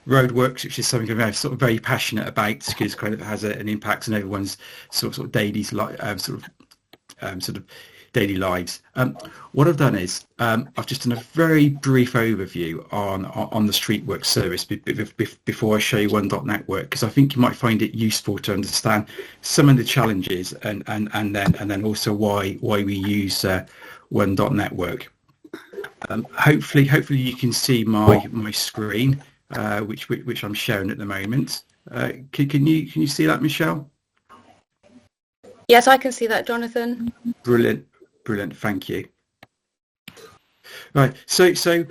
roadworks, which is something I'm sort of very passionate about because kind of has an impact on everyone's sort of daily sort of daily lives. What I've done is I've just done a very brief overview on the streetwork service before I show you One.network, because I think you might find it useful to understand some of the challenges and then also why we use One.network. Hopefully you can see my screen, which I'm sharing at the moment. Can you see that, Michelle? Yes, I can see that, Jonathan. Brilliant, thank you. Right, so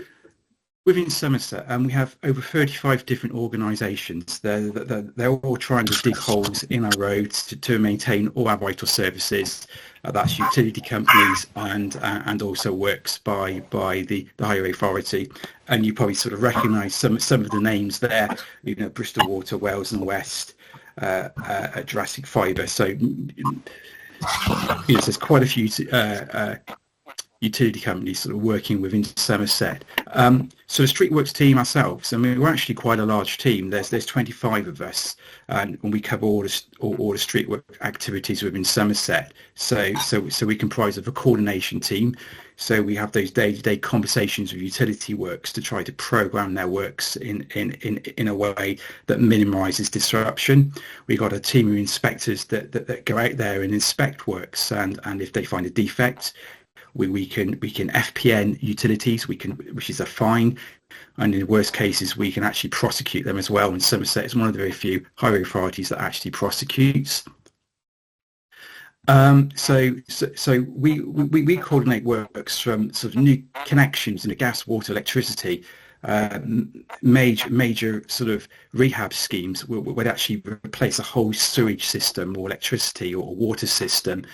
within Somerset, we have over 35 different organisations. They're all trying to dig holes in our roads to maintain all our vital services. That's utility companies and also works by the highway authority. And you probably sort of recognise some of the names there. You know, Bristol Water, Wales and West, Jurassic Fibre. So there's quite a few utility companies sort of working within Somerset. So the Streetworks team ourselves, I mean, we're actually quite a large team. There's 25 of us, and we cover all the streetwork activities within Somerset. So we comprise of a coordination team. So we have those day-to-day conversations with utility works to try to program their works in a way that minimises disruption. We've got a team of inspectors that go out there and inspect works, and if they find a defect, we can FPN utilities, which is a fine, and in the worst cases we can actually prosecute them as well. And Somerset is one of the very few highway authorities that actually prosecutes. So we coordinate works from sort of new connections in the gas, water, electricity, major sort of rehab schemes would actually replace a whole sewage system or electricity or water system.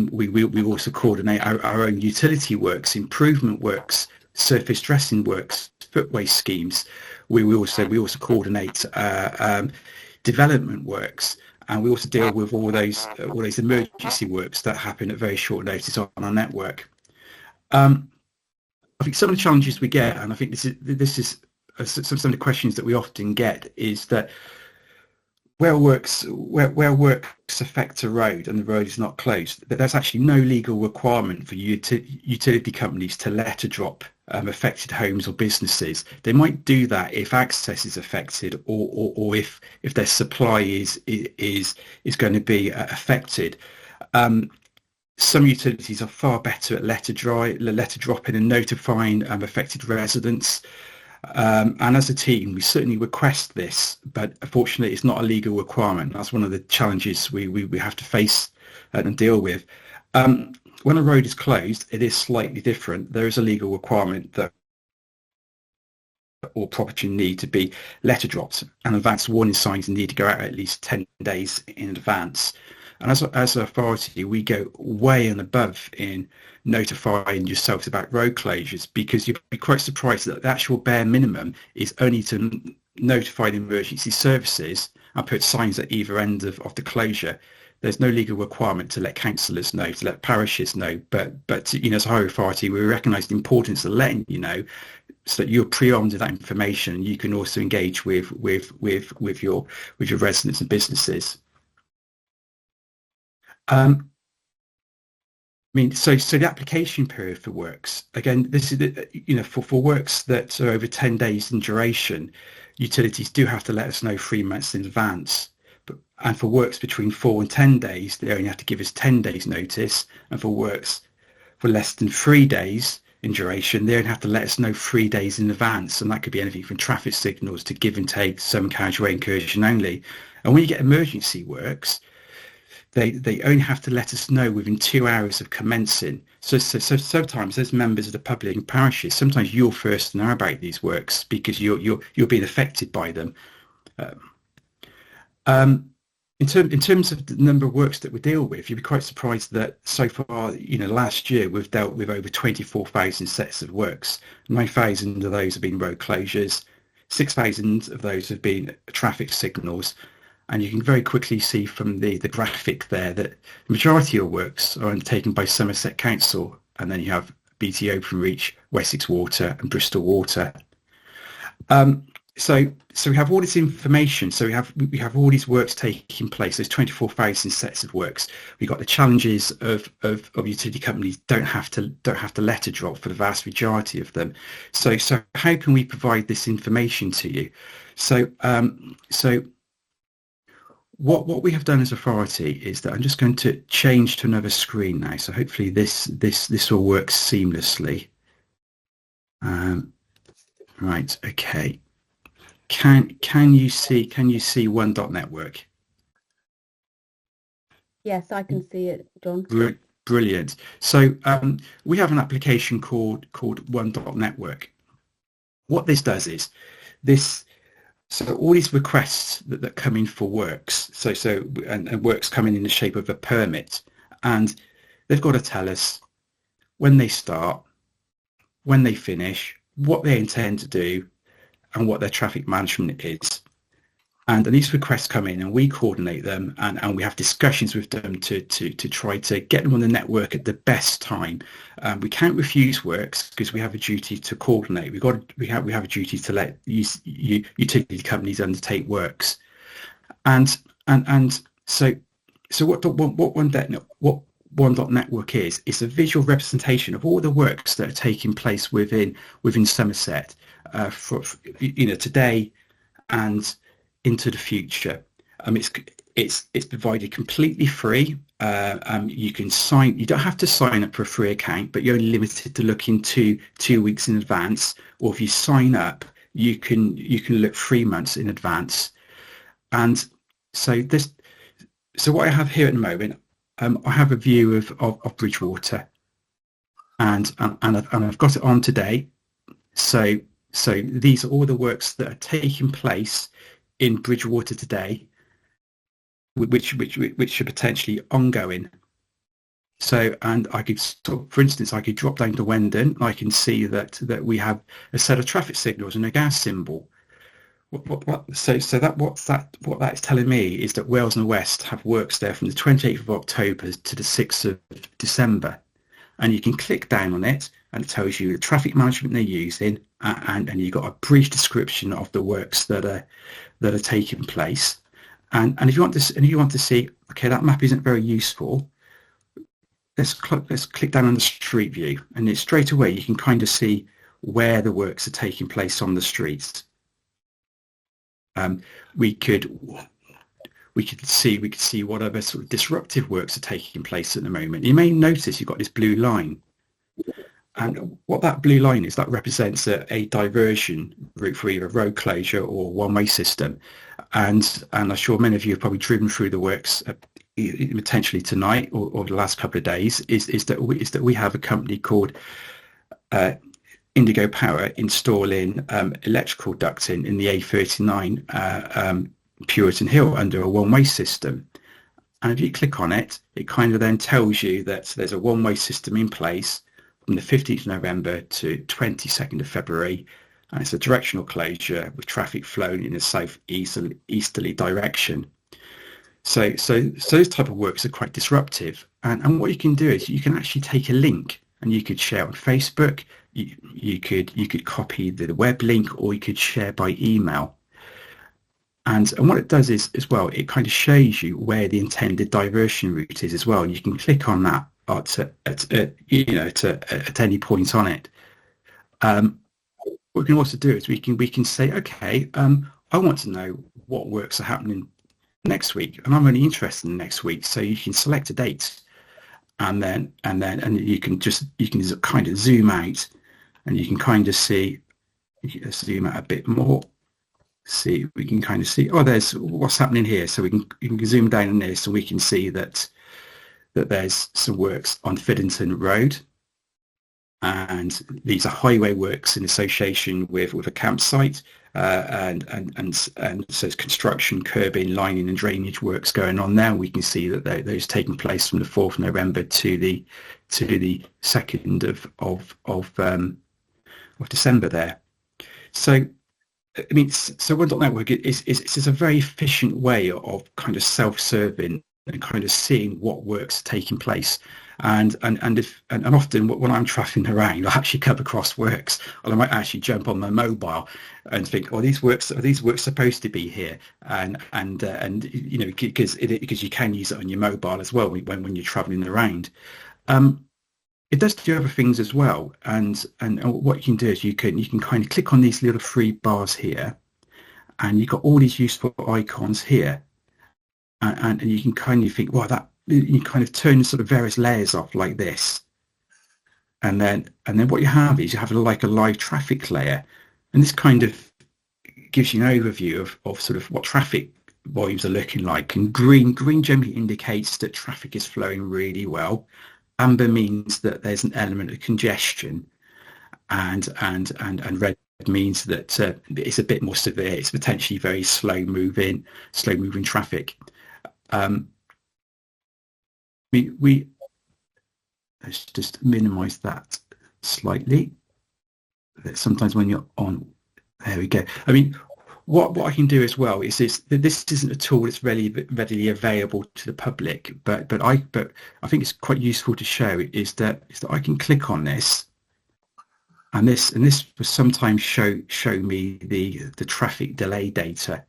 We also coordinate our own utility works, improvement works, surface dressing works, footway schemes. We also coordinate development works, and we also deal with all those emergency works that happen at very short notice on our network. I think some of the challenges we get, and I think this is some of the questions that we often get, is that where works affect a road and the road is not closed, there's actually no legal requirement for utility companies to letter drop affected homes or businesses. They might do that if access is affected or if their supply is going to be affected. Some utilities are far better at letter dropping and notifying affected residents. And as a team, we certainly request this, but unfortunately it's not a legal requirement. That's one of the challenges we have to face and deal with. When a road is closed, it is slightly different. There is a legal requirement that all property need to be letter dropped, and advance warning signs need to go out at least 10 days in advance. And as an authority, we go way and above in notifying yourselves about road closures, because you'd be quite surprised that the actual bare minimum is only to notify the emergency services and put signs at either end of the closure. There's no legal requirement to let councillors know, to let parishes know, but as a highway authority, we recognise the importance of letting you know, so that you're pre-armed with that information. You can also engage with your residents and businesses. So the application period for works, again, this is, for works that are over 10 days in duration, utilities do have to let us know 3 months in advance. And for works between 4 and 10 days, they only have to give us 10 days notice. And for works for less than 3 days in duration, they only have to let us know 3 days in advance. And that could be anything from traffic signals to give and take, some carriageway incursion only. And when you get emergency works, they only have to let us know within 2 hours of commencing. So sometimes as members of the public and parishes, sometimes you're first to know about these works because you're being affected by them. In terms of the number of works that we deal with, you'd be quite surprised that so far, last year we've dealt with over 24,000 sets of works. 9,000 of those have been road closures, 6,000 of those have been traffic signals. And you can very quickly see from the graphic there that the majority of works are undertaken by Somerset Council, and then you have BT Openreach, Wessex Water and Bristol Water. so we have all this information. So we have all these works taking place. There's 24,000 sets of works. We've got the challenges of utility companies don't have to letter drop for the vast majority of them. So how can we provide this information to you? So what we have done as authority is that I'm just going to change to another screen now. So hopefully this all works seamlessly. Right. Okay. Can you see One.network? Yes, I can see it, John. Brilliant. So we have an application called One.network. What this does is so all these requests that come in for works, and works coming in the shape of a permit, and they've got to tell us when they start, when they finish, what they intend to do, and what their traffic management is. And these requests come in and we coordinate them, and we have discussions with them to try to get them on the network at the best time. We can't refuse works because we have a duty to coordinate. We have a duty to let utility companies undertake works. And so what One.network is a visual representation of all the works that are taking place within Somerset for today and into the future. It's provided completely free. You don't have to sign up for a free account, but you're only limited to looking 2 weeks in advance. Or if you sign up, you can look 3 months in advance. And so what I have here at the moment, I have a view of Bridgewater, and I've got it on today. So these are all the works that are taking place in Bridgewater today, which are potentially ongoing. So, and I could, for instance, I could drop down to Wendon. I can see that we have a set of traffic signals and a gas symbol. What that is telling me is that Wales and West have works there from the 28th of October to the 6th of December. And you can click down on it and it tells you the traffic management they're using, and you've got a brief description of the works that are taking place. And if you want to see, okay, that map isn't very useful, let's click down on the street view, and it's straight away you can kind of see where the works are taking place on the streets. We could see what other sort of disruptive works are taking place at the moment. You may notice you've got this blue line, and what that blue line is, that represents a diversion route for either road closure or one-way system. And I'm sure many of you have probably driven through the works potentially tonight or the last couple of days. Is that we have a company called Indigo Power installing electrical ducting in the A39 Puritan Hill under a one-way system. And if you click on it, it kind of then tells you that there's a one-way system in place from the 15th of November to 22nd of February, and it's a directional closure with traffic flowing in a south-easterly direction. So those type of works are quite disruptive. And what you can do is you can actually take a link and you could share on Facebook. You could copy the web link, or you could share by email. And what it does is, as well, it kind of shows you where the intended diversion route is as well. And you can click on that at any point on it. What we can also do is we can say, okay, I want to know what works are happening next week, and I'm really interested in next week. So you can select a date, and you can kind of zoom out, and you can kind of see. Let's zoom out a bit more. See, we can kind of see. Oh, there's what's happening here. So you can zoom down on this, and we can see that there's some works on Fiddington Road, and these are highway works in association with a campsite, and so it's construction, curbing, lining, and drainage works going on there. We can see that those taking place from the 4th of November to the 2nd of December there. So I mean, so One.network is a very efficient way of kind of self-serving and kind of seeing what works are taking place. And often when I'm traveling around, I actually come across works, and I might actually jump on my mobile and think, "Oh, are these works supposed to be here?" And you know, because you can use it on your mobile as well when you're traveling around. It does do other things as well, and what you can do is you can kind of click on these little three bars here, and you've got all these useful icons here, and you can kind of think, well, that you kind of turn sort of various layers off like this, and then what you have is you have like a live traffic layer, and this kind of gives you an overview of sort of what traffic volumes are looking like. And green generally indicates that traffic is flowing really well. Amber means that there's an element of congestion, and red means that it's a bit more severe. It's potentially very slow moving traffic. Let's just minimize that slightly. Sometimes when you're on, there we go. I mean, what I can do as well is this isn't a tool that's readily available to the public, but I think it's quite useful to show is that I can click on this, and this will sometimes show me the traffic delay data.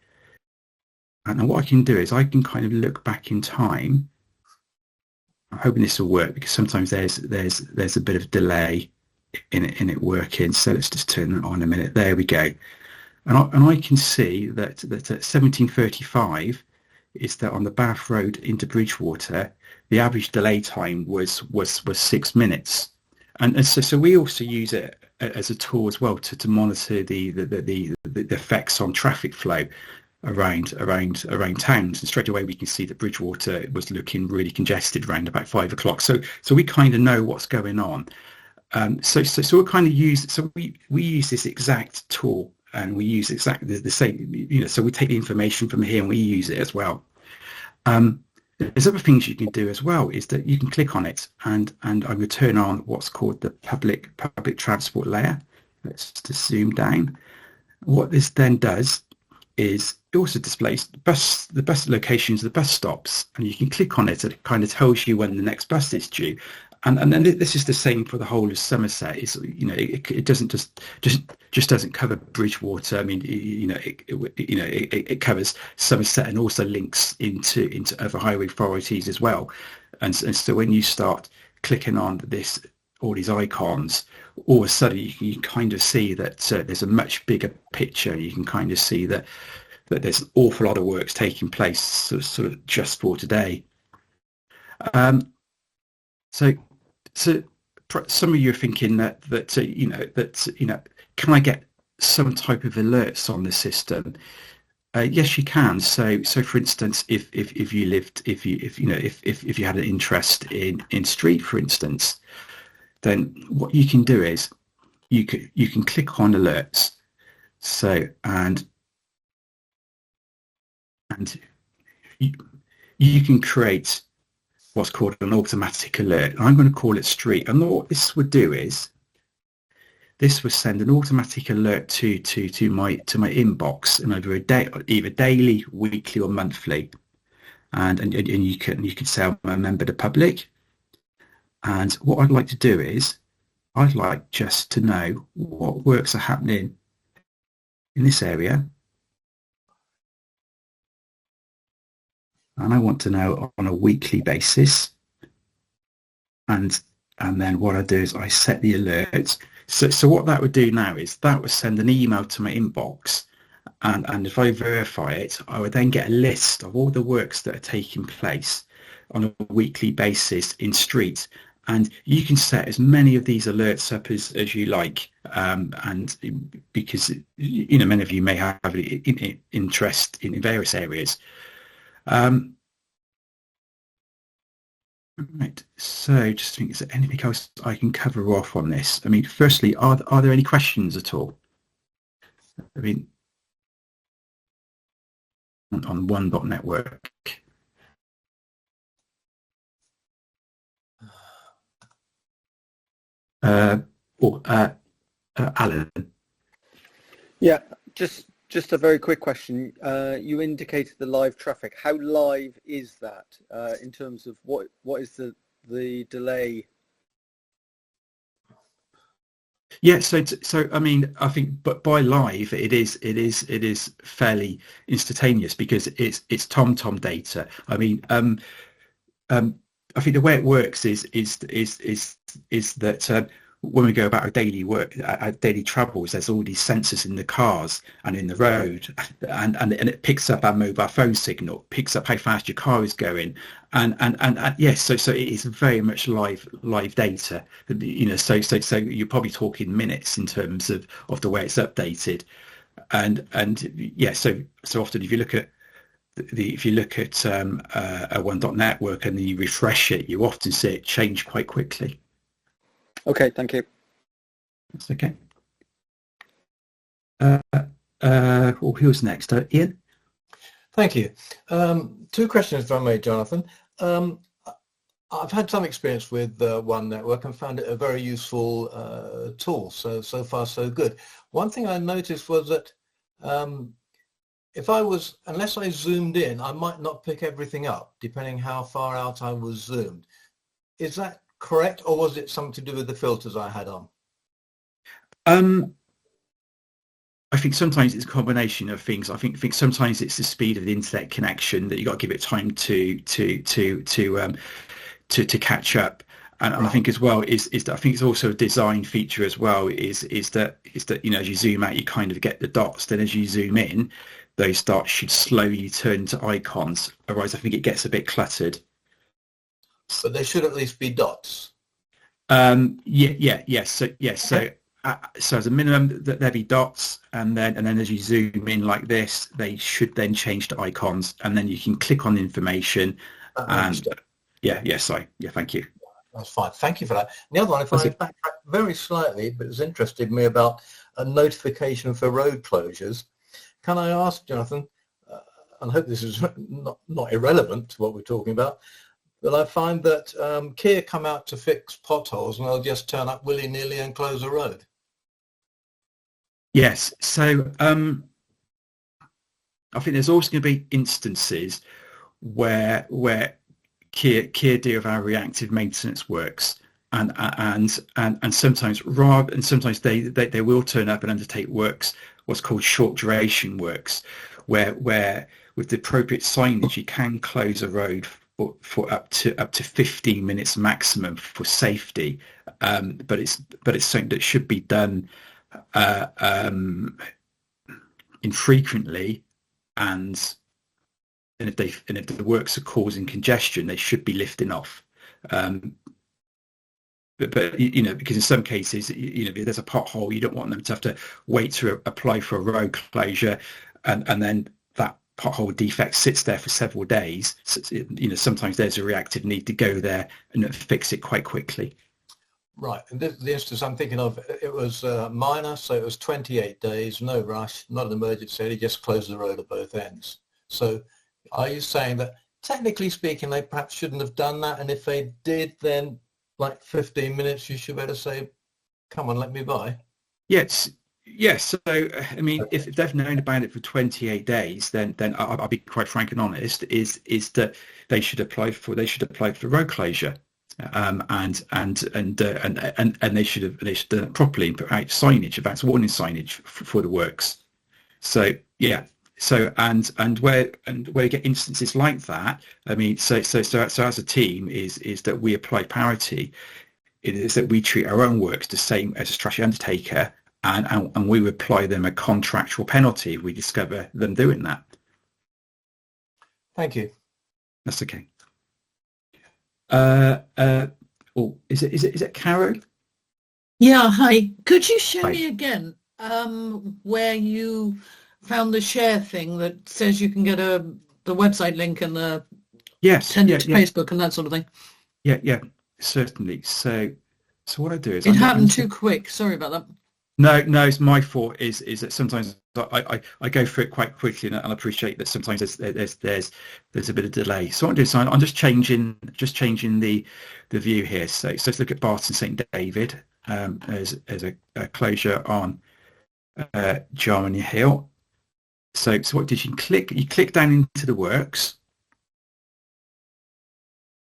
And what I can do is I can kind of look back in time. I'm hoping this will work, because sometimes there's a bit of delay in it working. So let's just turn it on a minute. There we go. And I can see that at 17:35 is that on the Bath Road into Bridgewater, the average delay time was 6 minutes. And so we also use it as a tool as well to monitor the effects on traffic flow around towns. And straight away we can see that Bridgewater was looking really congested around about 5 o'clock. So we kind of know what's going on. So we kind of use, so we use this exact tool, and we use exactly the same, you know, so we take the information from here and we use it as well. There's other things you can do as well, is that you can click on it, and I'm going to turn on what's called the public transport layer. Let's just zoom down. What this then does is it also displays the bus locations, the bus stops, and you can click on it, and it kind of tells you when the next bus is due. And then this is the same for the whole of Somerset. It's, you know, it doesn't just doesn't cover Bridgewater. I mean, it covers Somerset and also links into other highway authorities as well. And so when you start clicking on all these icons, all of a sudden you kind of see that there's a much bigger picture. You can kind of see that there's an awful lot of works taking place sort of just for today. So some of you are thinking that can I get some type of alerts on the system? Yes, you can. So for instance, if you had an interest in street, for instance, then what you can do is you can click on alerts. So and you can create what's called an automatic alert. I'm going to call it street. And what this would do is this would send an automatic alert to my inbox, and over a day, either daily, weekly, or monthly. And you can say I'm a member of the public. And what I'd like to do is I'd like just to know what works are happening in this area. And I want to know on a weekly basis. And then what I do is I set the alerts. So what that would do now is that would send an email to my inbox. And if I verify it, I would then get a list of all the works that are taking place on a weekly basis in street. And you can set as many of these alerts up as you like. And because, many of you may have interest in various areas. Right, so just think, is there anything else I can cover off on this? I mean, firstly, are there any questions at all? I mean, on One.network. Alan. Yeah, just Just a very quick question. You indicated the live traffic. How live is that in terms of what is the delay? Yeah, so I mean, I think, but by live, it is fairly instantaneous because it's TomTom data. I mean, I think the way it works is that when we go about our daily work, our daily travels, there's all these sensors in the cars and in the road, and it picks up our mobile phone signal, picks up how fast your car is going, and yes, so it is very much live data. You know, so you're probably talking minutes in terms of the way it's updated, and yeah, so often if you look at if you look at a One.network and then you refresh it, you often see it change quite quickly. Okay, thank you. That's okay. Well, who's next? Ian? Thank you. Two questions, if I may, Jonathan. I've had some experience with One.network and found it a very useful tool. So far, so good. One thing I noticed was that unless I zoomed in, I might not pick everything up, depending how far out I was zoomed. Is that correct, or was it something to do with the filters I had on? I think sometimes it's a combination of things. I think sometimes it's the speed of the internet connection that you got to give it time to catch up. And I think as well is that I think it's also a design feature as well. Is that you know, as you zoom out, you kind of get the dots. Then as you zoom in, those dots should slowly turn to icons. Otherwise, I think it gets a bit cluttered. But there should at least be dots. Yes. So as a minimum, there'll be dots, and then as you zoom in like this, they should then change to icons, and then you can click on information. And thank you. That's fine. Thank you for that. The other one, if I backtrack very slightly, but it's interested me about a notification for road closures. Can I ask, Jonathan, and I hope this is not irrelevant to what we're talking about, but I find that Kia come out to fix potholes and they'll just turn up willy-nilly and close a road. Yes. So I think there's also going to be instances where Kia do of our reactive maintenance works, and sometimes sometimes they will turn up and undertake works, what's called short duration works, where with the appropriate signage you can close a road for up to 15 minutes maximum for safety, but it's something that should be done infrequently, and if the works are causing congestion, they should be lifting off. But you know, because in some cases, you know, if there's a pothole, you don't want them to have to wait to apply for a road closure, and then that pothole defect sits there for several days. So, you know, sometimes there's a reactive need to go there and fix it quite quickly. Right, and the instance I'm thinking of, it was minor, so it was 28 days, no rush, not an emergency, they just closed the road at both ends. So are you saying that, technically speaking, they perhaps shouldn't have done that, and if they did, then like 15 minutes, you should better say, come on, let me by? Yes. So, I mean, if they've known about it for 28 days, then I'll be quite frank and honest, is that they should apply for road closure. And they should have done it properly and put out signage, advance warning signage for the works. So yeah, so and where you get instances like that, I mean, so as a team is that we apply parity. It is that we treat our own works the same as a strategy undertaker, and we apply them a contractual penalty if we discover them doing that. Thank you. That's okay. Is it Caro? Yeah, hi. Could you show me again where you found the share thing that says you can get the website link and send it to Facebook and that sort of thing? Yeah, certainly. So what I do is it happened too quick. Sorry about that. No, it's my fault. Is that sometimes I go through it quite quickly, and I appreciate that sometimes there's a bit of delay. So what I'm doing, I'm just changing the view here. So let's look at Barton St David as a closure on Germany Hill. So what did you click? You click down into the works,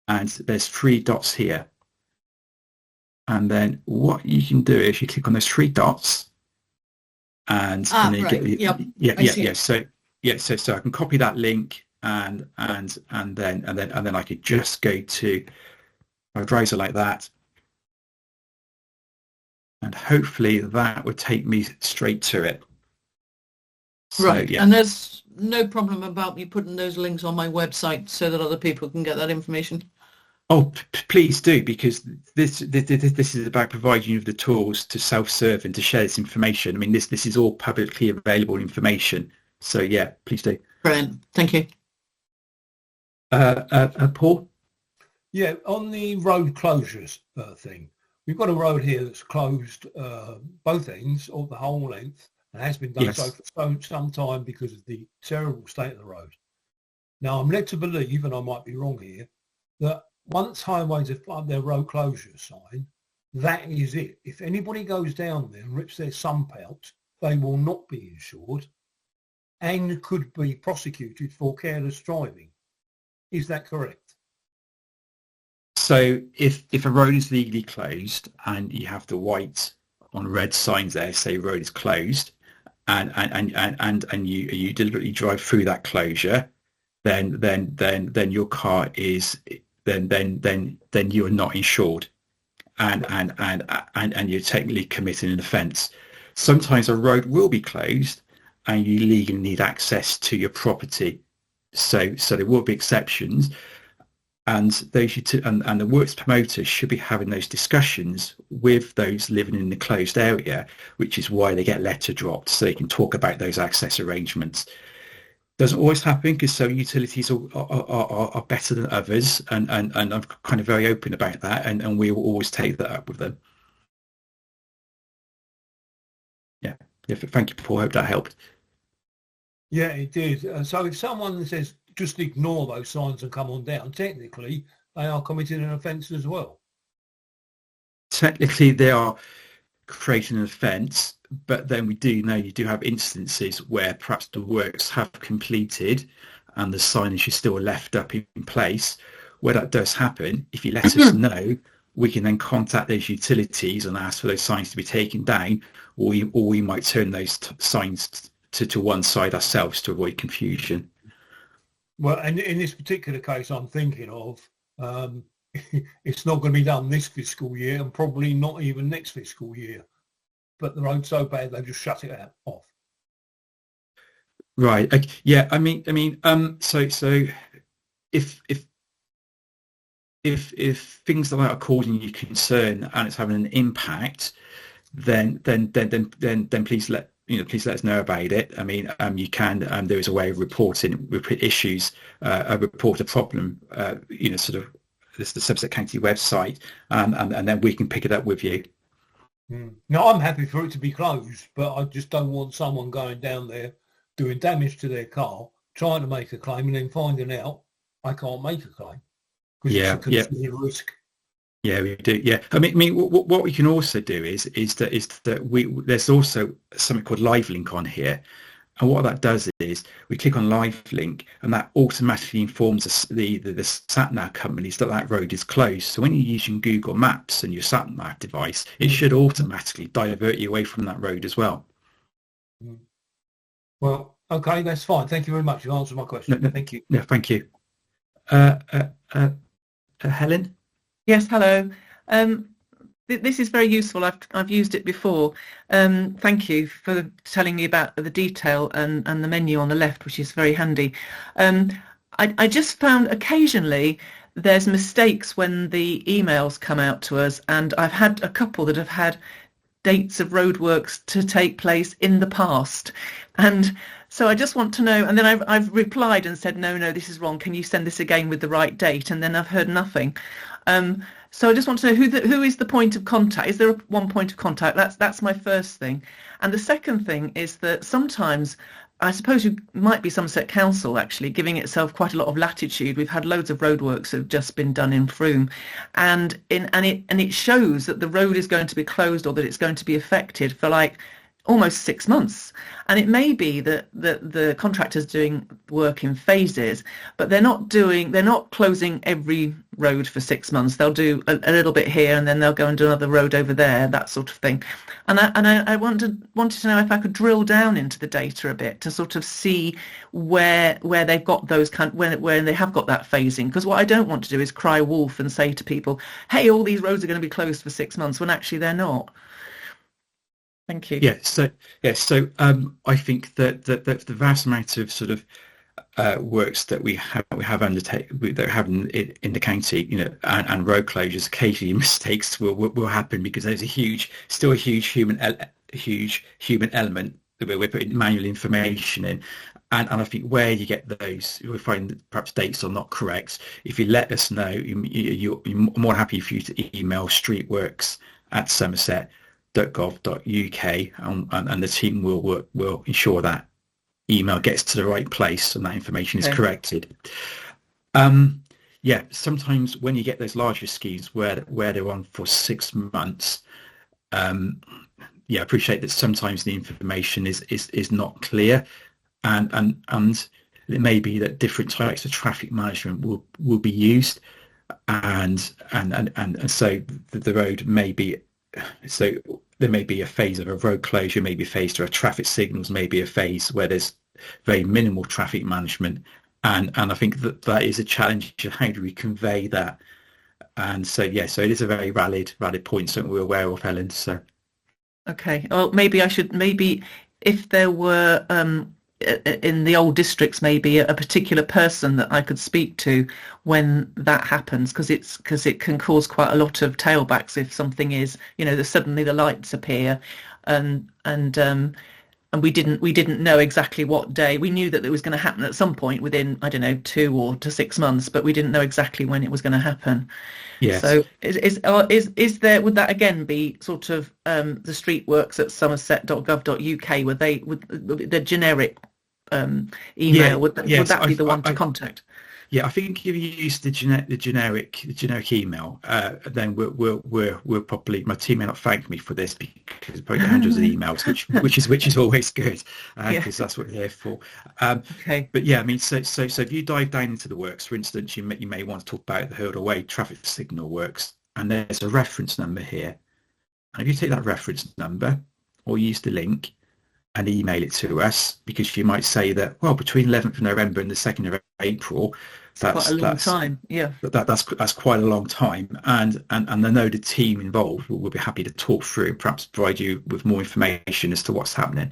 and there's 3 dots here. And then what you can do is you click on those 3 dots, and then you get So I can copy that link, and then I could just go to my browser like that, and hopefully that would take me straight to it. So, right, and there's no problem about me putting those links on my website so that other people can get that information. Oh, please do, because this is about providing you with the tools to self-serve and to share this information. I mean, this is all publicly available information. So yeah, please do. Brilliant, thank you. Paul? Yeah, on the road closures thing, we've got a road here that's closed both ends of the whole length, and has been done so for some time because of the terrible state of the road. Now, I'm led to believe, and I might be wrong here, that once highways have put up their road closure sign, that is it. If anybody goes down there and rips their sump out, they will not be insured and could be prosecuted for careless driving. Is that correct? So if a road is legally closed and you have the white on red signs there say road is closed, and you deliberately drive through that closure, then your car is then you are not insured, and you're technically committing an offence. Sometimes a road will be closed and you legally need access to your property, so there will be exceptions, and and the works promoters should be having those discussions with those living in the closed area, which is why they get letter dropped, so they can talk about those access arrangements. Doesn't always happen because some utilities are better than others, and I'm kind of very open about that, and we will always take that up with them. Yeah, thank you, Paul. I hope that helped. Yeah, it did. So if someone says just ignore those signs and come on down, technically they are committing an offence as well. Technically, they are creating an offence, but then we do know you do have instances where perhaps the works have completed and the signage is still left up in place. Where that does happen, if you let us know, we can then contact those utilities and ask for those signs to be taken down, or we might turn those signs to one side ourselves to avoid confusion. Well, and in this particular case I'm thinking of, it's not going to be done this fiscal year and probably not even next fiscal year. But the road's so bad they just shut it off. Right. Yeah. I mean. So if things like that are causing you concern and it's having an impact, then please let us know about it. I mean, you can. There is a way of reporting issues, report a problem. Sort of this is the Somerset County website, and then we can pick it up with you. Now, I'm happy for it to be closed, but I just don't want someone going down there doing damage to their car, trying to make a claim, and then finding out I can't make a claim because it's a continued risk. Yeah, we do. Yeah, I mean, what we can also do is that there's also something called Live Link on here, and what that does is we click on Live Link, and that automatically informs us the sat-nav companies that road is closed. So when you're using Google Maps and your sat-nav device, it should automatically divert you away from that road as well. Well, okay, that's fine. Thank you very much. You answered my question. Thank you. Yeah, thank you. Helen? Yes, hello. This is very useful. I've used it before. Thank you for telling me about the detail and the menu on the left, which is very handy. I just found occasionally there's mistakes when the emails come out to us, and I've had a couple that have had dates of roadworks to take place in the past. And so I just want to know, and then I've replied and said, no, this is wrong. Can you send this again with the right date? And then I've heard nothing. So I just want to know who is the point of contact. Is there one point of contact? That's my first thing. And the second thing is that sometimes, I suppose you might be Somerset Council actually giving itself quite a lot of latitude. We've had loads of roadworks that have just been done in Frome, and it shows that the road is going to be closed or that it's going to be affected for like almost 6 months. And it may be that the contractor's doing work in phases, but they're not closing every road for 6 months. They'll do a little bit here, and then they'll go and do another road over there, that sort of thing. And I wanted to know if I could drill down into the data a bit to sort of see where they've got those where they have got that phasing. Because what I don't want to do is cry wolf and say to people, hey, all these roads are going to be closed for 6 months, when actually they're not. Thank you. So I think that the vast amount of sort of works that we have undertaken, that have in the county, and road closures, occasionally mistakes will happen because there's still a huge human element that we're putting manual information in. And I think where you get those, we find that perhaps dates are not correct. If you let us know, you're more than happy for you to email streetworks@somerset.gov.uk, and the team will ensure that email gets to the right place and that information is corrected. Sometimes when you get those larger schemes where they're on for 6 months, I appreciate that sometimes the information is not clear, and it may be that different types of traffic management will be used, and so the road may be, so there may be a phase of a road closure, maybe a phase to a traffic signals, maybe a phase where there's very minimal traffic management, and I think that is a challenge. How do we convey that? And so it is a very valid point, something we're aware of, Helen. So okay, well, maybe if there were in the old districts, maybe a particular person that I could speak to when that happens, because it can cause quite a lot of tailbacks if something is, suddenly the lights appear, and we didn't know exactly what day. We knew that it was going to happen at some point within, I don't know, 2 or to 6 months, but we didn't know exactly when it was going to happen. Yes. So is there, would that again be sort of the streetworks at somerset.gov.uk, would the generic email, would that be the one to contact? Yeah, I think if you use the generic email, then we'll probably, my team may not thank me for this because probably hundreds of emails, which is always good, because that's what we're here for. Okay. But yeah, I mean, so if you dive down into the works, for instance, you may want to talk about the Hurdle Way traffic signal works, and there's a reference number here. And if you take that reference number or use the link and email it to us, because you might say that, well, between 11th of November and the 2nd of April, that's quite a long time. Yeah, that's quite a long time, and I know the team involved will be happy to talk through and perhaps provide you with more information as to what's happening.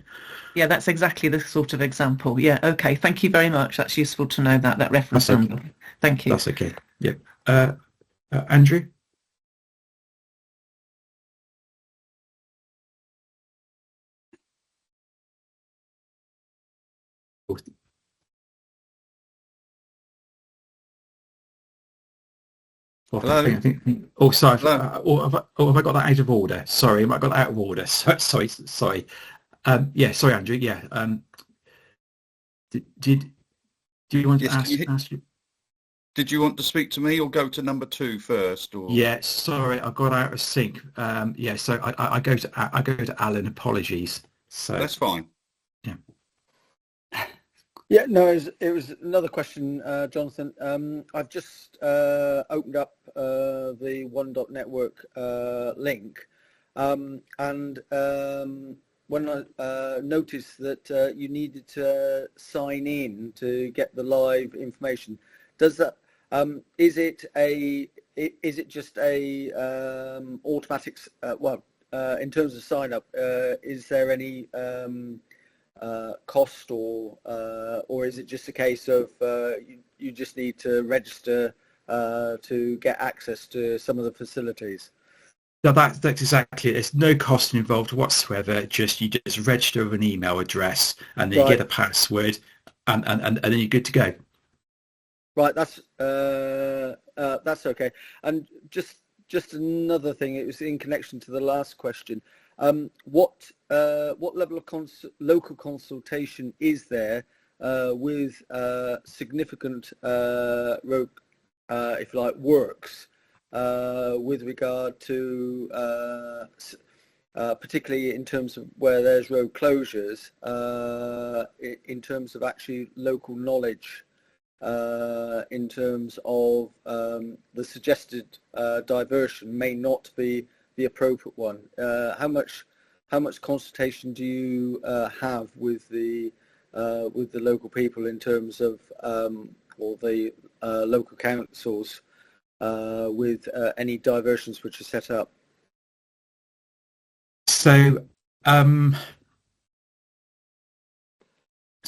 Yeah, that's exactly the sort of example. Yeah, okay, thank you very much. That's useful to know that reference number. Thank you. That's okay. Yeah, Andrew. Hello? Oh, sorry. Have I got that out of order? Sorry, I got that out of order. Sorry. Sorry, Andrew. Yeah. Do you want to ask you? Did you want to speak to me or go to number 2 first? Or? Yeah, sorry, I got out of sync. So I go to Alan. Apologies. So that's fine. Yeah. Yeah, no, it was another question, Jonathan. I've just opened up the One.network link, and when I noticed that you needed to sign in to get the live information, does that is it just a automatic? In terms of sign up, is there any cost, or is it just a case of you just need to register to get access to some of the facilities? No, that's exactly it. There's no cost involved whatsoever. You just register with an email address, and then you get a password, and then you're good to go. Right, that's okay. And just another thing, it was in connection to the last question. What level of local consultation is there with significant road, if you like, works with regard to particularly in terms of where there's road closures, in terms of actually local knowledge, in terms of the suggested diversion may not be the appropriate one. How much consultation do you have with the local people in terms of or the local councils with any diversions which are set up? So, so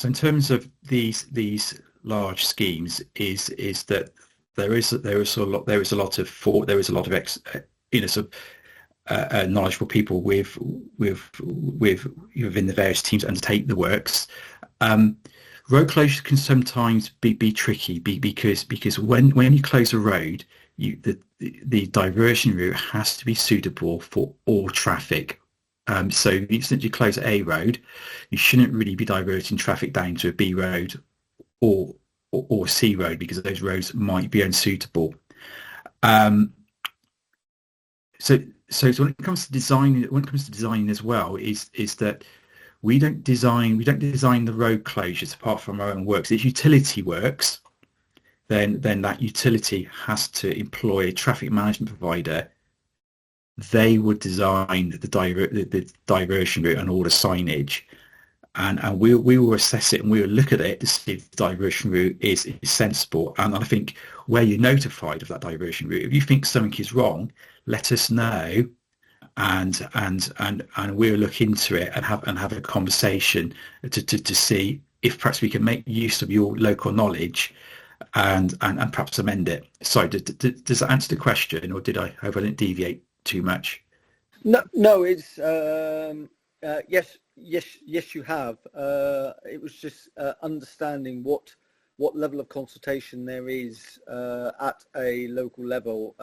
in terms of these large schemes, is that there is a lot of knowledgeable people within the various teams that undertake the works. Road closures can sometimes be tricky because when you close a road, the diversion route has to be suitable for all traffic. So the instant you close a road, you shouldn't really be diverting traffic down to a B road or C road, because those roads might be unsuitable. So when it comes to designing as well, is that we don't design the road closures apart from our own works. If utility works, then that utility has to employ a traffic management provider. They would design the diversion route and all the signage, and we will assess it and we will look at it to see if the diversion route is sensible. And I think where you're notified of that diversion route, if you think something is wrong, let us know, and we'll look into it and have a conversation to see if perhaps we can make use of your local knowledge and perhaps amend it. Sorry, does that answer the question, or did I hope I didn't deviate too much? No, it's yes, you have. It was just understanding what level of consultation there is at a local level,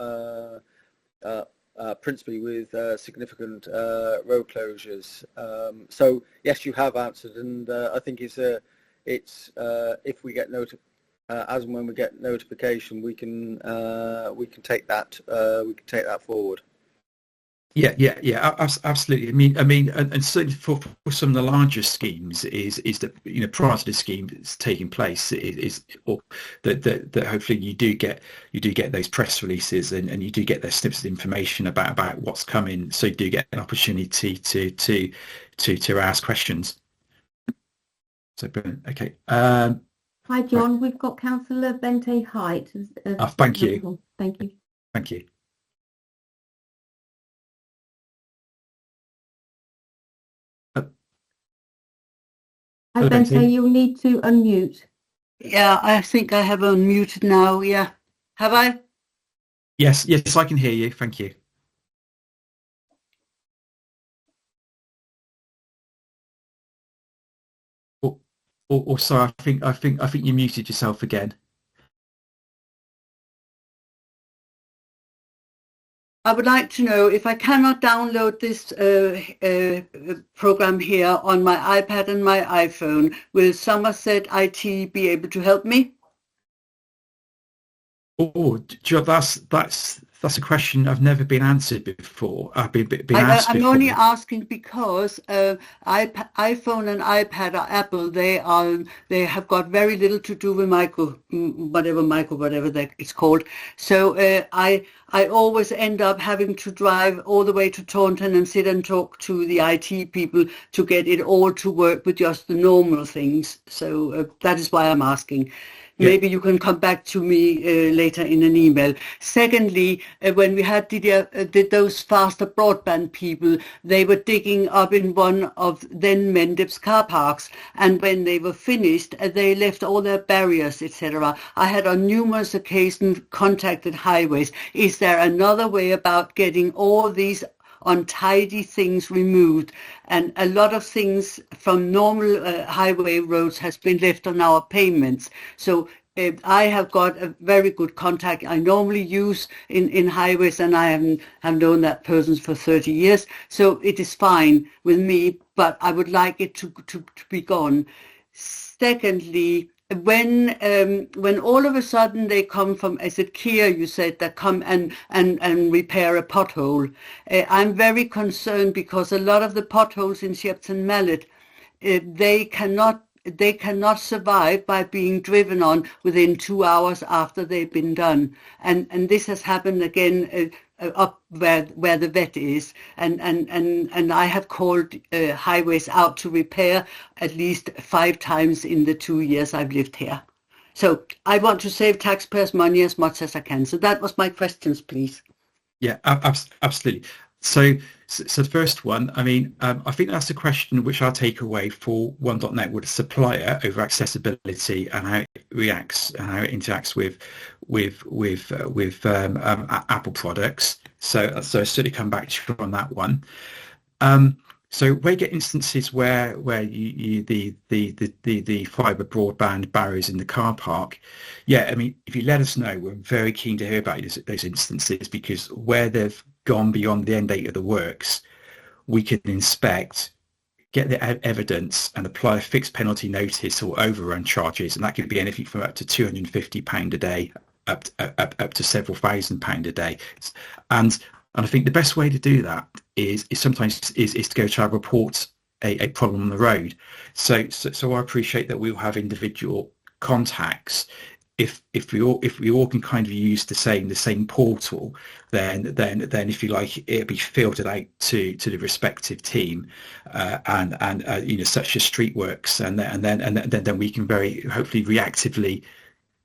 principally with significant road closures. So yes, you have answered, and I think it's if we get as and when we get notification, we can take that forward. Yeah, absolutely. I mean, and certainly for some of the larger schemes, is that prior to the scheme that's taking place, or that hopefully you do get those press releases and you do get their snippets of information about what's coming, so you do get an opportunity to ask questions. So brilliant. Okay. Hi, John. We've got Councillor Bente Height. Thank you. Thank you. Thank you. Hi, Bente, you'll need to unmute. Yeah, I think I have unmuted now. Yeah. Have I? Yes, I can hear you. Thank you. Sorry, I think you muted yourself again. I would like to know, if I cannot download this program here on my iPad and my iPhone, will Somerset IT be able to help me? Oh, that's a question I've never been answered before. I've been asked I'm before. only asking because iPhone and iPad are Apple. They have got very little to do with whatever that it's called. So I always end up having to drive all the way to Taunton and sit and talk to the IT people to get it all to work with just the normal things. So that is why I'm asking. Yeah. Maybe you can come back to me later in an email. Secondly, when we did those faster broadband people, they were digging up in one of then Mendip's car parks, and when they were finished, they left all their barriers, etc. I had on numerous occasions contacted highways. Is there another way about getting all these untidy things removed? And a lot of things from normal highway roads has been left on our pavements. So I have got a very good contact I normally use in highways, and I have known that person for 30 years. So it is fine with me, but I would like it to be gone. Secondly, when all of a sudden they come from, is it Kia you said, that come and repair a pothole, I'm very concerned because a lot of the potholes in Shepton Mallet, they cannot survive by being driven on within 2 hours after they've been done, and this has happened again up where the vet is, and I have called highways out to repair at least 5 times in the 2 years I've lived here. So I want to save taxpayers' money as much as I can. So that was my questions, please. Yeah, absolutely. So the first one, I mean, I think that's a question which I'll take away for One.network, the supplier, over accessibility and how it reacts and how it interacts with Apple products. So certainly come back to you on that one. So we get instances where the fibre broadband barriers in the car park. Yeah, I mean, if you let us know, we're very keen to hear about those instances, because where they've gone beyond the end date of the works, we can inspect, get the evidence and apply a fixed penalty notice or overrun charges, and that could be anything from up to £250 a day up to several £1,000 a day. And I think the best way to do that is sometimes to go to report a problem on the road. So I appreciate that we'll have individual contacts. If we all can kind of use the same portal, then if you like, it'll be filtered out to the respective team, and such as Streetworks, and then we can very hopefully reactively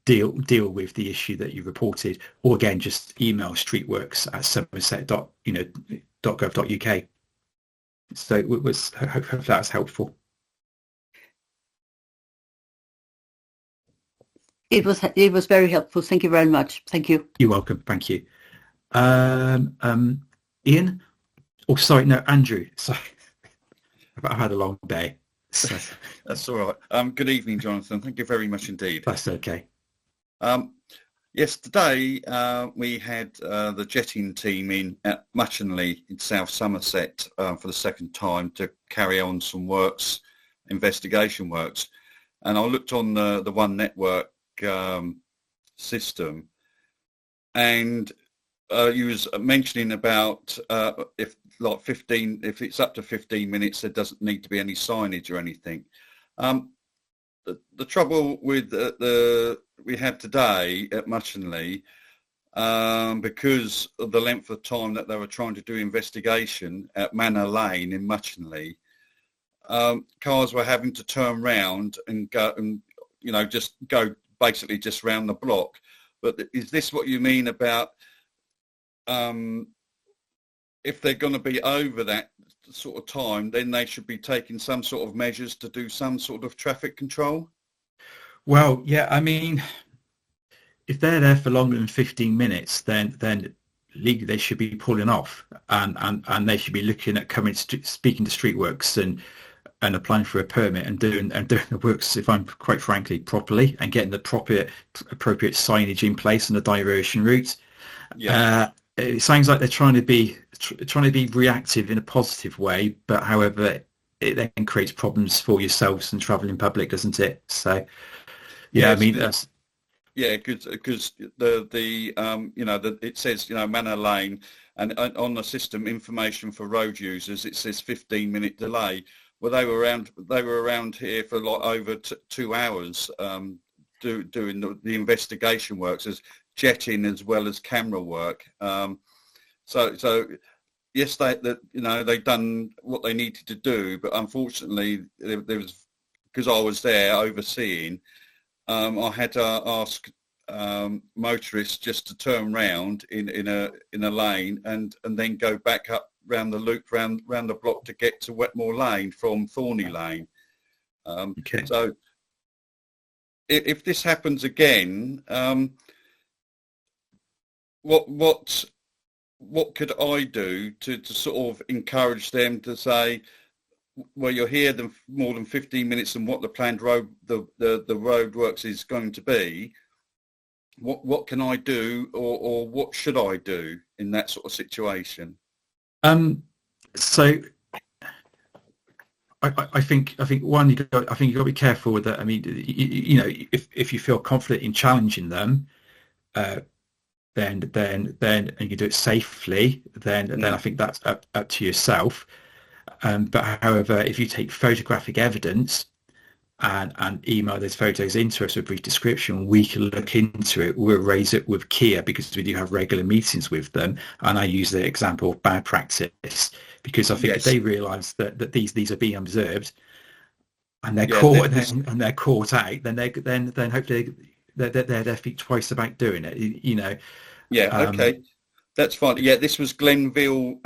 deal with the issue that you reported, or again just email streetworks@somerset.gov.uk. So it was, hope that's helpful. It was very helpful. Thank you very much. Thank you. You're welcome. Thank you. Ian? Oh, sorry, no, Andrew. Sorry, I've had a long day. So. That's all right. Good evening, Jonathan. Thank you very much indeed. That's okay. Yes, today we had the jetting team in at Muchenley in South Somerset for the second time to carry on some investigation works. And I looked on the One.network system, and you was mentioning about if it's up to 15 minutes, there doesn't need to be any signage or anything. The trouble with we had today at Muchenley, because of the length of time that they were trying to do investigation at Manor Lane in Muchenley, cars were having to turn round and go and just go basically just round the block. But is this what you mean about if they're going to be over that sort of time, then they should be taking some sort of measures to do some sort of traffic control? Well, yeah, I mean, if they're there for longer than 15 minutes, then legally they should be pulling off, and they should be looking at speaking to Streetworks and applying for a permit and doing the works, if I'm quite frankly, properly, and getting the appropriate signage in place and the diversion route. Yeah. It sounds like they're trying to be reactive in a positive way, but however, it then creates problems for yourselves and travelling public, doesn't it? So, yeah, I mean that's. Yeah, because it says Manor Lane, and on the system information for road users it says 15-minute delay. Well, they were around here for like over 2 hours doing the investigation works, as jetting as well as camera work. So yes, they've done what they needed to do, but unfortunately there was, because I was there overseeing, I had to ask motorists just to turn round in a lane and then go back up round the loop round the block to get to Wetmore Lane from Thorney Lane. Okay. So if this happens again, what could I do to sort of encourage them to say, well, you're here more than 15 minutes than what the planned road, the road works is going to be. What can I do, or what should I do in that sort of situation? So I think one, you've got to be careful with that. I mean, you know, if you feel confident in challenging them, then and you do it safely, then I think that's up to yourself. But however, if you take photographic evidence and email those photos into us with a brief description, we can look into it. We'll raise it with Kia because we do have regular meetings with them. And I use the example of bad practice because I think if they realise that these are being observed and they're caught and they're caught out, then hopefully they're think twice about doing it. You know. Yeah. Okay. That's fine. Yeah. This was Glenville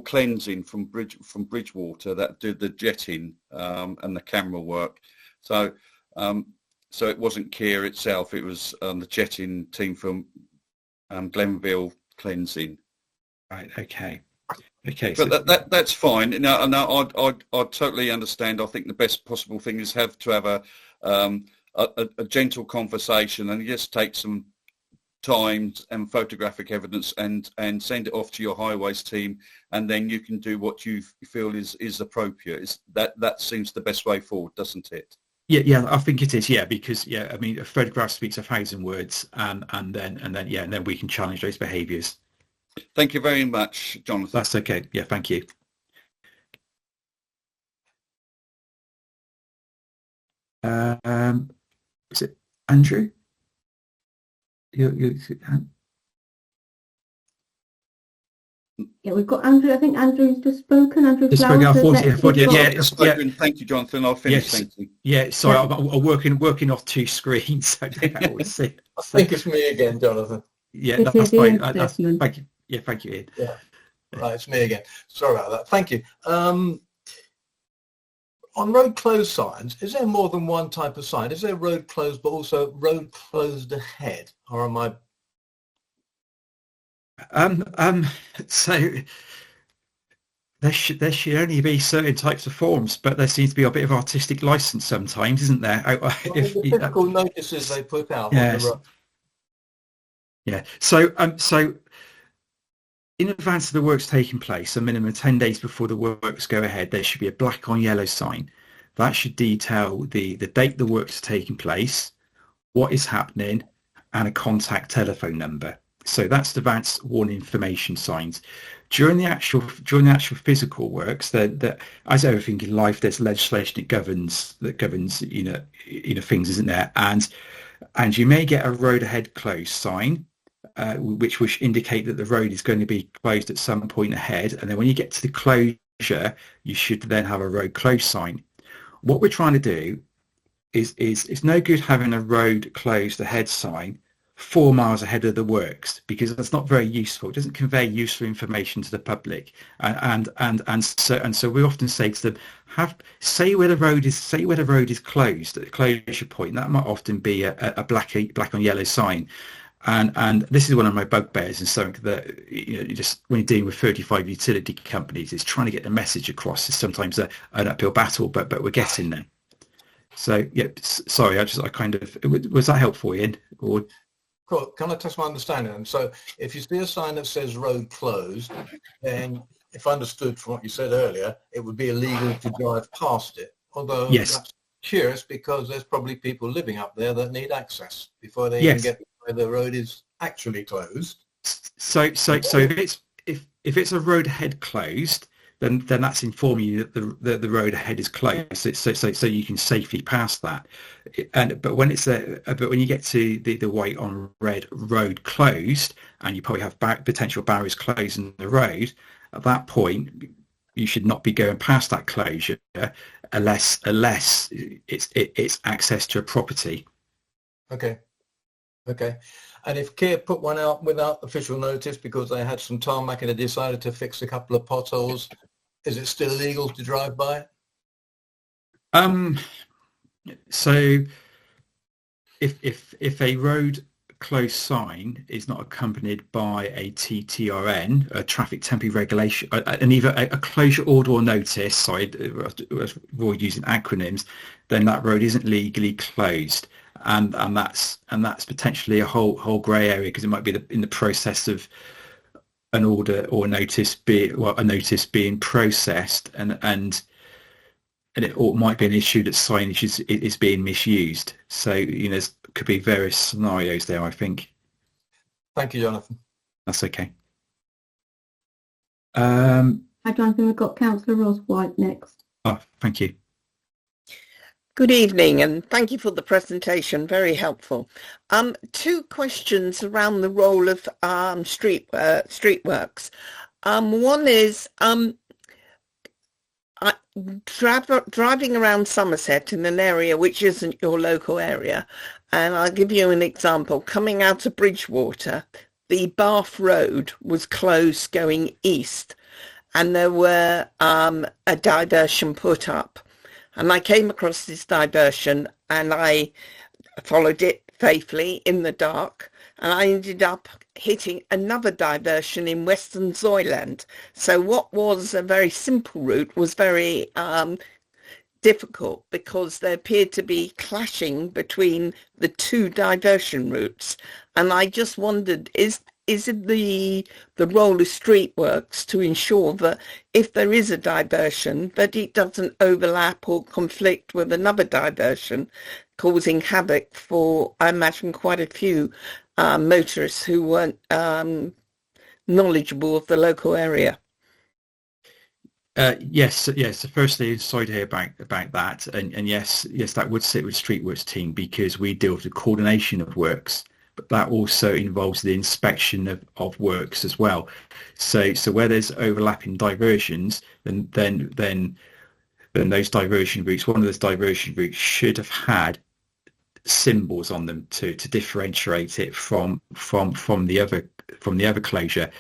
cleansing from Bridgewater that did the jetting and the camera work. So it wasn't Kia itself. It was the jetting team from Glenville cleansing. Right. Okay. But so that's fine. No, I totally understand. I think the best possible thing is have a gentle conversation and just take some time and photographic evidence and send it off to your highways team, and then you can do what you feel is appropriate. That seems the best way forward, doesn't it? Yeah, I think it is. Yeah, because I mean, a photograph speaks 1,000 words, and then we can challenge those behaviours. Thank you very much, Jonathan. That's okay. Yeah, thank you. Is it Andrew? Yeah, we've got Andrew. I think Andrew's just spoken. Andrew spoken. Thank you, Jonathan. I'll finish. Thank you. Yeah, sorry, I'm working off two screens. So I always see. I think it's me again, Jonathan. Yeah, that's fine. Thank you. Yeah, thank you, Ian. Yeah, right, it's me again. Sorry about that. Thank you. On road closed signs, is there more than one type of sign? Is there road closed, but also road closed ahead, or am I? So there should only be certain types of forms, but there seems to be a bit of artistic license sometimes, isn't there? The typical notices they put out. Yes. On the road. Yeah. So in advance of the works taking place, a minimum of 10 days before the works go ahead, there should be a black on yellow sign. That should detail the date the works are taking place, what is happening, and a contact telephone number. So that's the advance warning information signs. During the actual physical works, that as everything in life, there's legislation that governs things, isn't there? And you may get a road ahead closed sign, which indicate that the road is going to be closed at some point ahead, and then when you get to the closure, you should then have a road closed sign. What we're trying to do is it's no good having a road closed ahead sign 4 miles ahead of the works, because that's not very useful. It doesn't convey useful information to the public, and so we often say to them, say where the road is closed at the closure point. That might often be a black on yellow sign. And this is one of my bugbears, and something that just when you're dealing with 35 utility companies, is trying to get the message across is sometimes an uphill battle, but we're getting there. So yeah, sorry, was that helpful, Ian? Or cool. Can I test my understanding? So if you see a sign that says road closed, then if I understood from what you said earlier, it would be illegal to drive past it. Although that's curious, because there's probably people living up there that need access before they even get where the road is actually closed. So if it's a road ahead closed, then that's informing you that the road ahead is closed, so you can safely pass that. But when you get to the white on red road closed, and you probably have potential barriers closing the road, at that point you should not be going past that closure unless it's access to a property. Okay. And if Kia put one out without official notice because they had some tarmac and they decided to fix a couple of potholes, is it still illegal to drive by it? So if a road closed sign is not accompanied by a TTRN, a traffic temporary regulation, and either a closure order or notice, sorry, avoid using acronyms, then that road isn't legally closed. And that's potentially a whole grey area, because it might be in the process of an order or a notice being processed, and or it might be an issue that signage is being misused. So there could be various scenarios there, I think. Thank you, Jonathan. That's okay. Hi, Jonathan. We've got Councillor Ross White next. Oh, thank you. Good evening, and thank you for the presentation. Very helpful. Two questions around the role of streetworks. One is driving around Somerset in an area which isn't your local area, and I'll give you an example. Coming out of Bridgewater, the Bath Road was closed going east, and there were a diversion put up. And I came across this diversion and I followed it faithfully in the dark, and I ended up hitting another diversion in Western Zoyland. So what was a very simple route was very difficult, because there appeared to be clashing between the two diversion routes. And I just wondered, is it the role of streetworks to ensure that if there is a diversion, that it doesn't overlap or conflict with another diversion, causing havoc for, I imagine, quite a few motorists who weren't knowledgeable of the local area? Yes. So firstly, sorry to hear about that, and yes, that would sit with Streetworks team, because we deal with the coordination of works, but that also involves the inspection of works as well. So where there's overlapping diversions, then those diversion routes, one of those diversion routes should have had symbols on them to differentiate it from the other closure.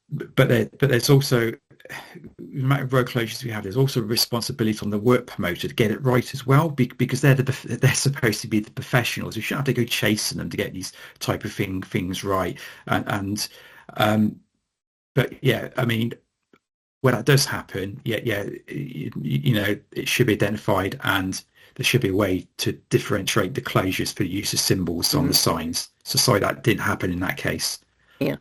But there's also, the amount of road closures we have, there's also a responsibility on the work promoter to get it right as well, because they're supposed to be the professionals. We shouldn't have to go chasing them to get these type of things right. But yeah, I mean, when that does happen, it should be identified, and there should be a way to differentiate the closures for the use of symbols on the signs. So sorry that didn't happen in that case. Yeah.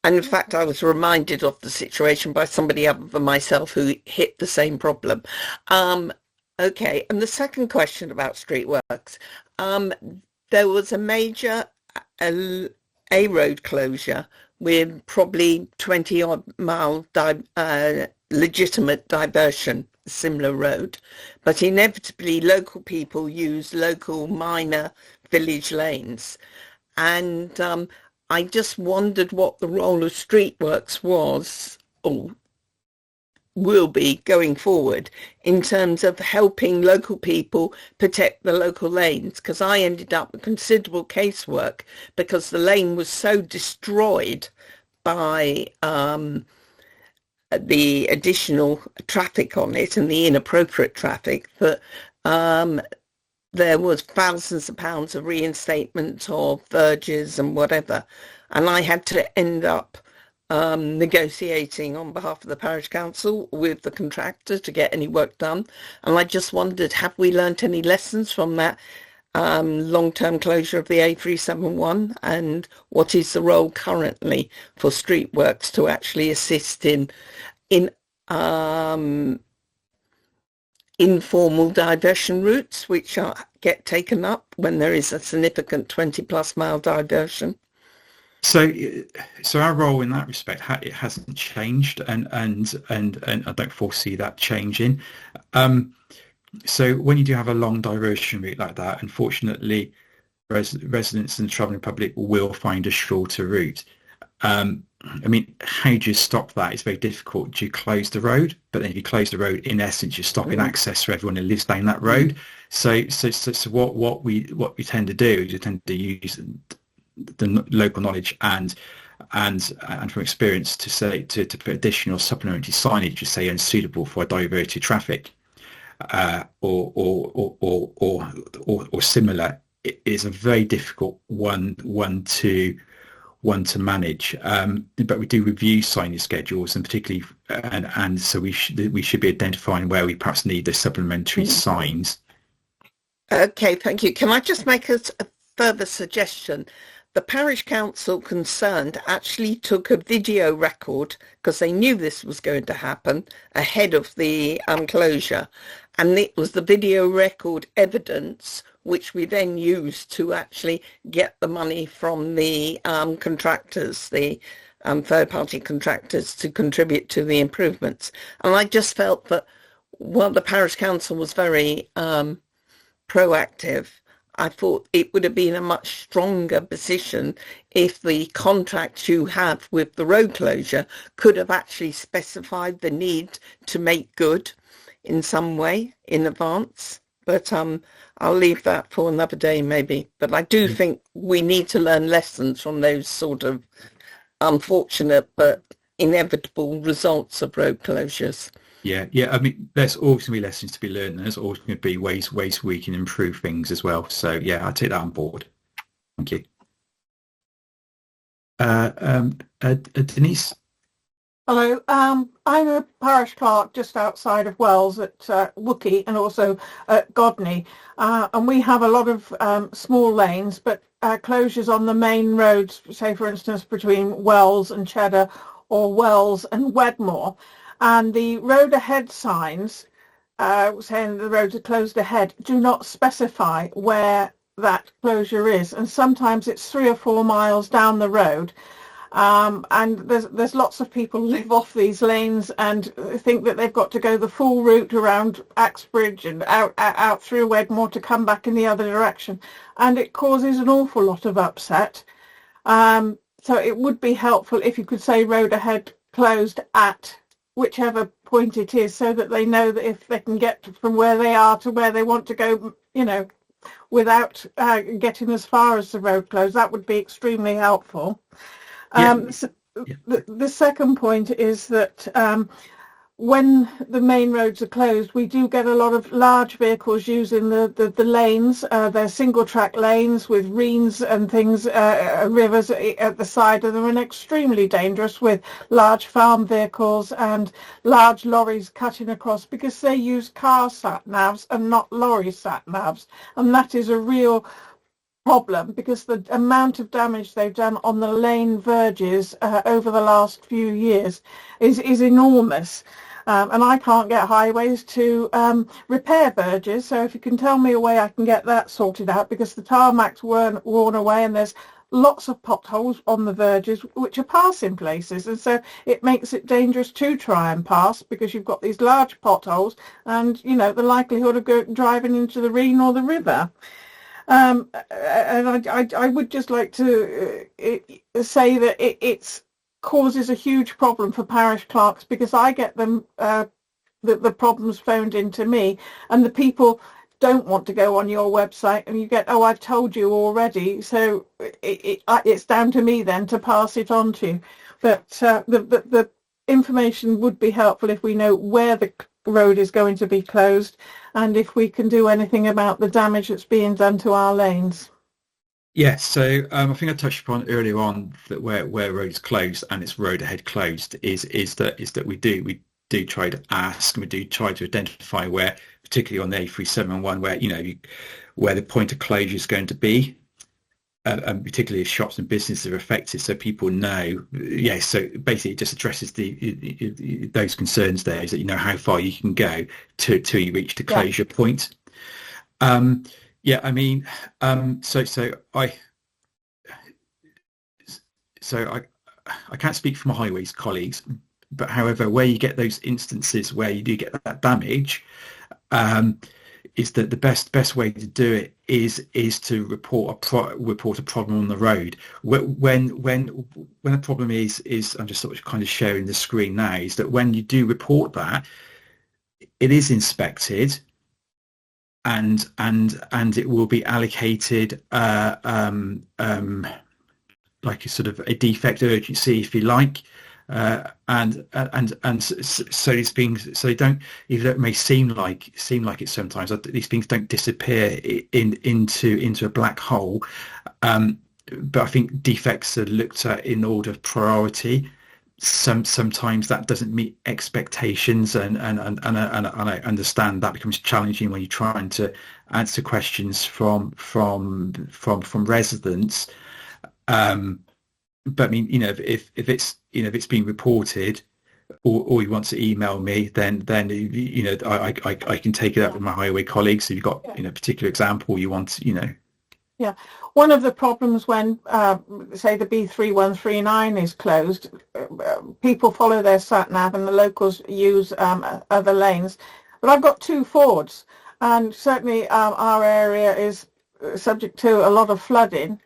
And in fact, I was reminded of the situation by somebody other than myself who hit the same problem. Okay, and the second question about streetworks. There was a major A road closure with probably 20-odd mile legitimate diversion, similar road. But inevitably, local people use local minor village lanes. And I just wondered what the role of streetworks was, or will be going forward, in terms of helping local people protect the local lanes, because I ended up with considerable casework because the lane was so destroyed by the additional traffic on it and the inappropriate traffic that there was thousands of pounds of reinstatement of verges and whatever, and I had to end up negotiating on behalf of the parish council with the contractor to get any work done. And I just wondered, have we learnt any lessons from that long-term closure of the A371, and what is the role currently for streetworks to actually assist in informal diversion routes which get taken up when there is a significant 20+ mile diversion? So our role in that respect, it hasn't changed, and I don't foresee that changing. So when you do have a long diversion route like that, unfortunately, residents and the travelling public will find a shorter route. I mean, how do you stop that? It's very difficult. Do you close the road? But then if you close the road, in essence, you're stopping access for everyone who lives down that road. So what we tend to do is we tend to use the local knowledge and from experience to put additional supplementary signage to say unsuitable for diverted traffic, or similar. It is a very difficult one to manage, but we do review signage schedules, and particularly and so we should be identifying where we perhaps need the supplementary signs. Okay, thank you. Can I just make a further suggestion? the parish council concerned actually took a video record because they knew this was going to happen ahead of the closure, and it was the video record evidence which we then used to actually get the money from the contractors, the third-party contractors, to contribute to the improvements. And I just felt that while the parish council was very proactive, I thought it would have been a much stronger position if the contract you have with the road closure could have actually specified the need to make good in some way in advance. But I'll leave that for another day maybe. But I do think we need to learn lessons from those sort of unfortunate but inevitable results of road closures. Yeah. I mean, there's always going to be lessons to be learned, and there's always going to be ways we can improve things as well. So yeah, I'll take that on board. Thank you. Denise? Hello. I'm a parish clerk just outside of Wells at Wookey and also at Godney. And we have a lot of small lanes, but closures on the main roads, say for instance between Wells and Cheddar or Wells and Wedmore. And the road ahead signs saying the roads are closed ahead do not specify where that closure is. And sometimes it's 3 or 4 miles down the road. And there's lots of people live off these lanes and think that they've got to go the full route around Axbridge and out through Wedmore to come back in the other direction. And it causes an awful lot of upset. So it would be helpful if you could say road ahead closed at whichever point it is, so that they know that if they can get from where they are to where they want to go, without getting as far as the road closed, that would be extremely helpful. The second point is that when the main roads are closed, we do get a lot of large vehicles using the lanes. They're single track lanes with reens and things, rivers at the side of them, and extremely dangerous with large farm vehicles and large lorries cutting across because they use car sat-navs and not lorry sat-navs. And that is a real problem because the amount of damage they've done on the lane verges over the last few years is enormous. And I can't get highways to repair verges, so if you can tell me a way I can get that sorted out, because the tarmac's worn away and there's lots of potholes on the verges which are passing places, and so it makes it dangerous to try and pass because you've got these large potholes and the likelihood of driving into the Reen or the river. And I would just like to say that it's causes a huge problem for parish clerks, because I get them the problems phoned into me, and the people don't want to go on your website, and you get, I've told you already, so it's down to me then to pass it on to you. But the information would be helpful if we know where the road is going to be closed and if we can do anything about the damage that's being done to our lanes. Yes, so I think I touched upon earlier on that where road is closed and it's road ahead closed is that we do try to ask, and we do try to identify where, particularly on the A371, where the point of closure is going to be, and particularly if shops and businesses are affected, so people know. Yes, so basically it just addresses those concerns there, is that you know how far you can go till you reach the closure point. Yeah, I mean, so I can't speak for my highways colleagues, but however, where you get those instances where you do get that damage, is that the best way to do it is to report a problem on the road. When a problem is I'm just sort of kind of sharing the screen now, is that when you do report that, it is inspected. And it will be allocated like a sort of a defect urgency, if you like, and so these things, so they don't, even though it may seem like it sometimes, these things don't disappear into a black hole. But I think defects are looked at in order of priority. Sometimes that doesn't meet expectations, and I understand that becomes challenging when you're trying to answer questions from residents. But I mean, if it's if it's been reported, or you want to email me, then I can take it up with my highway colleagues. So you've got a particular example you want, Yeah, one of the problems when, say, the B3139 is closed, people follow their sat nav and the locals use other lanes. But I've got 2 Fords, and certainly our area is subject to a lot of flooding.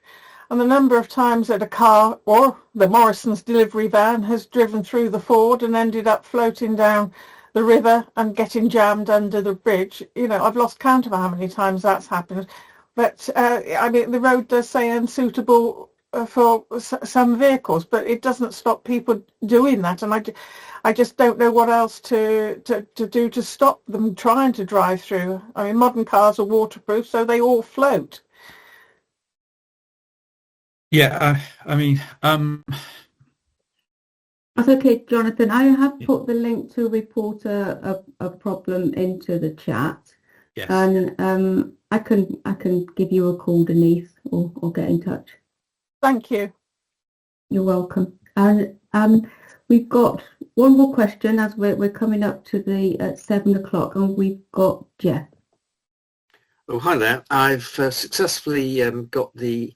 And the number of times that a car or the Morrison's delivery van has driven through the Ford and ended up floating down the river and getting jammed under the bridge, I've lost count of how many times that's happened. But I mean, the road does say unsuitable for some vehicles, but it doesn't stop people doing that. And I just don't know what else to do to stop them trying to drive through. I mean, modern cars are waterproof, so they all float. Yeah, I mean, that's okay, Jonathan. I have put the link to report a problem into the chat. Yes. And I can give you a call, Denise, or get in touch. Thank you. You're welcome. And we've got one more question as we're coming up to the 7 o'clock, and we've got Jeff. Oh, hi there. I've successfully got the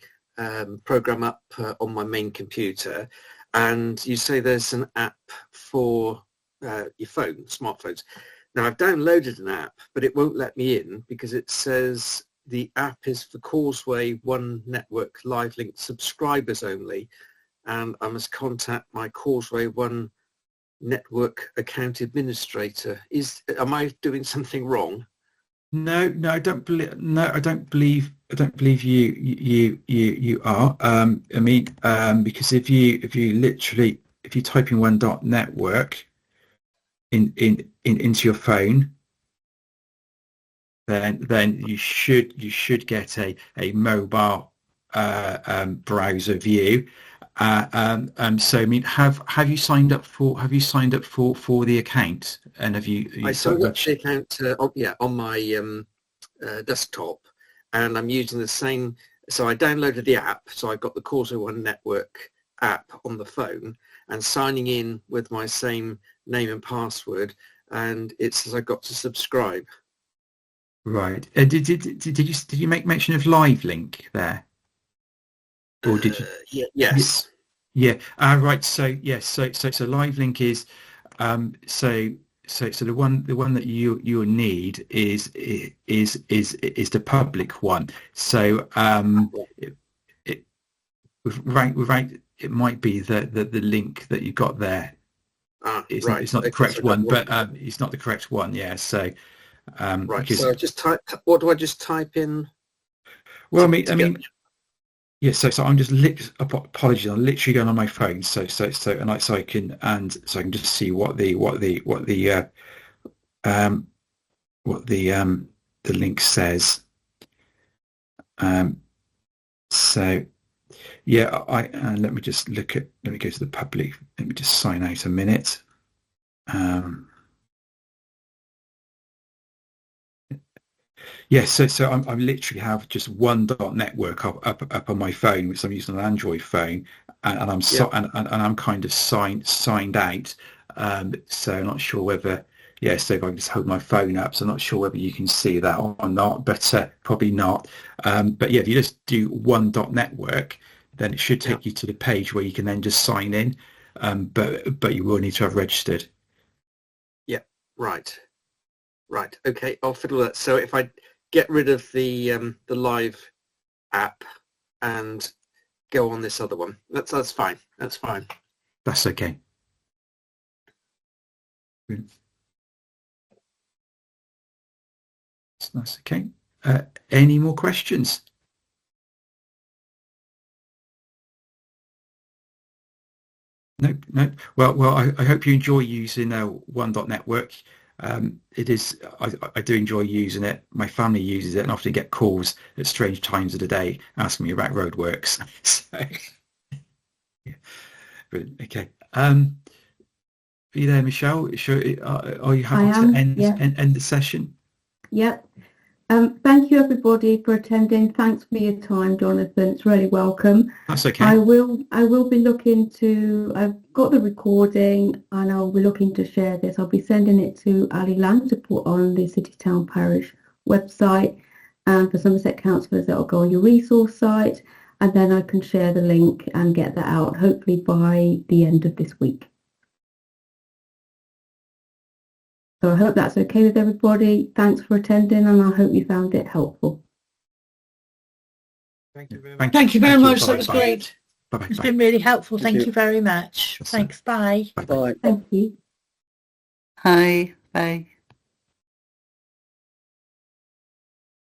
program up on my main computer, and you say there's an app for your phone, smartphones. Now, I've downloaded an app, but it won't let me in because it says the app is for Causeway One.network live link subscribers only, and I must contact my Causeway One.network account administrator. Am I doing something wrong? No, I don't believe. No, I don't believe you are. I mean, because if you type in One.network into your phone, then you should get a mobile browser view. So I mean, have you signed up for the account, and have you I signed up the account on my desktop, and I'm using the same. So I downloaded the app, so I've got the Causeway One.network app on the phone, and signing in with my same name and password, and it says I've got to subscribe. Right. Did you make mention of live link there, or did you? Yes. Yeah. Right. So yes. So live link is so the one that you need is the public one. So it might be the link that you got there. It's not the correct one, but it's not the correct one. Yeah. So right. So I just type. What do I just type in? Well, I mean. Yeah, so I'm just apologies. I'm literally going on my phone, so I can just see what the link says. So yeah, let me go to the public. Let me just sign out a minute. Yes, so I literally have just One.network up on my phone, which I'm using an Android phone, and I'm kind of signed out. So I'm not sure whether so if I can just hold my phone up, so I'm not sure whether you can see that or not, but probably not. But yeah, if you just do One.network, then it should take you to the page where you can then just sign in. But you will need to have registered. Yeah. Right. Okay. I'll fiddle that. So if I get rid of the live app and go on this other one, that's fine. That's fine. That's okay. That's okay. Any more questions? No. Well, I hope you enjoy using One.network. It is. I do enjoy using it. My family uses it, and often get calls at strange times of the day asking me about roadworks. So, yeah, brilliant. Okay. Are you there, Michelle? Are you happy to end the session? Yep. Thank you everybody for attending. Thanks for your time, Jonathan. It's really welcome. That's okay. I will be looking to, I've got the recording and I'll be looking to share this. I'll be sending it to Ali Lang to put on the City Town Parish website, and for Somerset councillors that'll go on your resource site, and then I can share the link and get that out hopefully by the end of this week. So I hope that's okay with everybody. Thanks for attending, and I hope you found it helpful. Thank you very much. Thank you very much. That was great. Bye-bye. It's been really helpful. Thank you very much. Thanks. Bye. Bye. Thank you. Hi. Bye.